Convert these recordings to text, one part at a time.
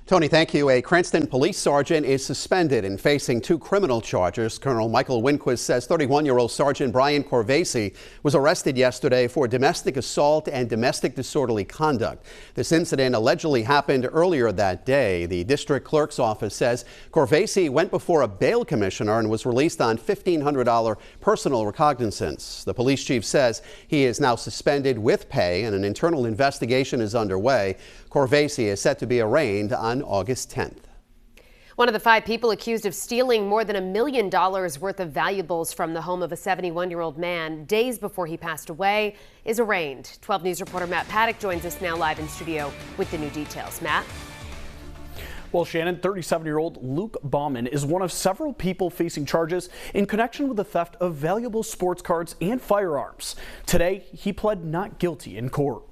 Tony, thank you. A Cranston police sergeant is suspended and facing 2 criminal charges. Colonel Michael Winquist says 31-year-old Sergeant Brian Corvasi was arrested yesterday for domestic assault and domestic disorderly conduct. This incident allegedly happened earlier that day. The district clerk's office says Corvasi went before a bail commissioner and was released on $1,500 personal recognizance. The police chief says he is now suspended with pay and an internal investigation is underway. Corvasi is set to be arraigned on August 10th. One of the 5 people accused of stealing more than $1 million worth of valuables from the home of a 71-year-old man days before he passed away is arraigned. 12 News reporter Matt Paddock joins us now live in studio with the new details. Matt? Well, Shannon, 37-year-old Luke Bauman is one of several people facing charges in connection with the theft of valuable sports cards and firearms. Today, he pled not guilty in court.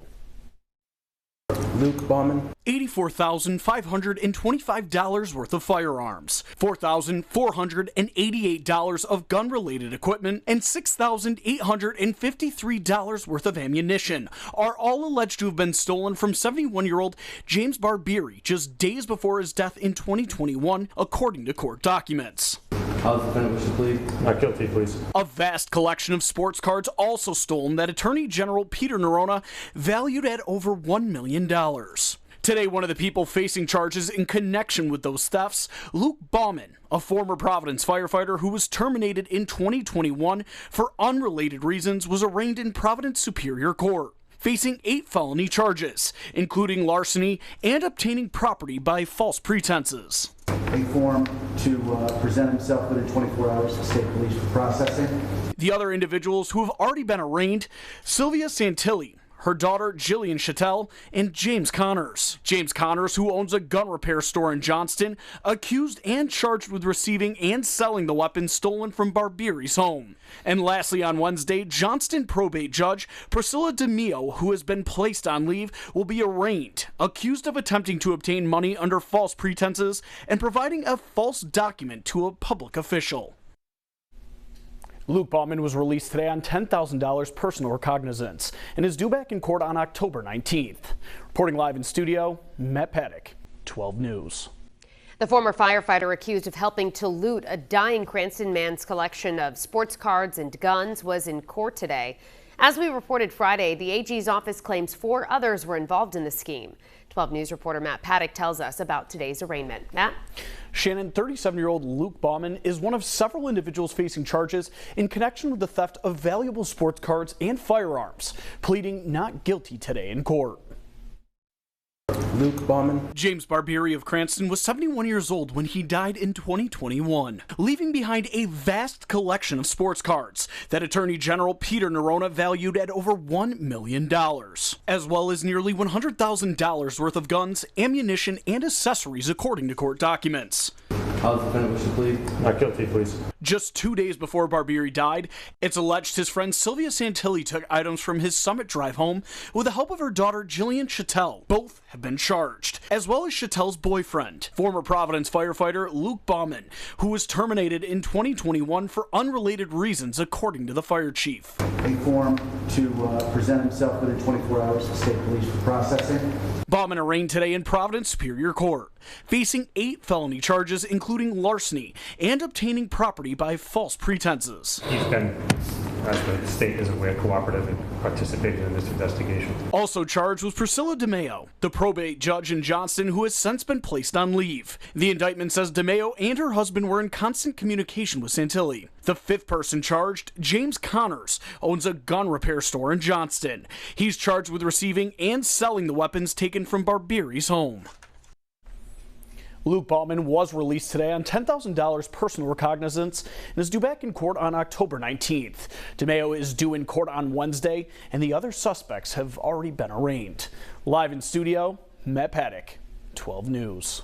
Luke Bauman. $84,525 worth of firearms, $4,488 of gun-related equipment, and $6,853 worth of ammunition are all alleged to have been stolen from 71-year-old James Barbieri just days before his death in 2021, according to court documents. How does the defendant wish to plead? Not guilty, please. A vast collection of sports cards also stolen that Attorney General Peter Nerona valued at over $1 million. Today, one of the people facing charges in connection with those thefts, Luke Bauman, a former Providence firefighter who was terminated in 2021 for unrelated reasons, was arraigned in Providence Superior Court, facing 8 felony charges, including larceny and obtaining property by false pretenses. A form to present himself within 24 hours to state police for processing. The other individuals who have already been arraigned, Sylvia Santilli, her daughter Jillian Chattel, and James Connors. James Connors, who owns a gun repair store in Johnston, accused and charged with receiving and selling the weapons stolen from Barbieri's home. And lastly, on Wednesday, Johnston probate judge Priscilla DeMeo, who has been placed on leave, will be arraigned, accused of attempting to obtain money under false pretenses and providing a false document to a public official. Luke Bauman was released today on $10,000 personal recognizance and is due back in court on October 19th. Reporting live in studio, Matt Paddock, 12 News. The former firefighter accused of helping to loot a dying Cranston man's collection of sports cards and guns was in court today. As we reported Friday, the AG's office claims 4 others were involved in the scheme. 12 News reporter Matt Paddock tells us about today's arraignment. Matt? Shannon, 37-year-old Luke Bauman is one of several individuals facing charges in connection with the theft of valuable sports cards and firearms, pleading not guilty today in court. Luke Bauman. James Barbieri of Cranston was 71 years old when he died in 2021, leaving behind a vast collection of sports cards that Attorney General Peter Nerona valued at over $1 million, as well as nearly $100,000 worth of guns, ammunition, and accessories, according to court documents. How does the defendant wish to plead? Not guilty, please. Just 2 days before Barbieri died, it's alleged his friend Sylvia Santilli took items from his Summit Drive home with the help of her daughter Jillian Chattel. Both have been charged, as well as Chattel's boyfriend, former Providence firefighter Luke Bauman, who was terminated in 2021 for unrelated reasons, according to the fire chief. A form to present himself within 24 hours to state police for processing. Bauman arraigned today in Providence Superior Court, facing 8 felony charges, including larceny and obtaining property by false pretenses. He's been, as the state is aware, cooperative and participating in this investigation. Also charged was Priscilla DeMeo, the probate judge in Johnston, who has since been placed on leave. The indictment says DeMeo and her husband were in constant communication with Santilli. The 5th person charged, James Connors, owns a gun repair store in Johnston. He's charged with receiving and selling the weapons taken from Barbieri's home. Luke Bauman was released today on $10,000 personal recognizance and is due back in court on October 19th. DeMeo is due in court on Wednesday, and the other suspects have already been arraigned. Live in studio, Matt Paddock, 12 News.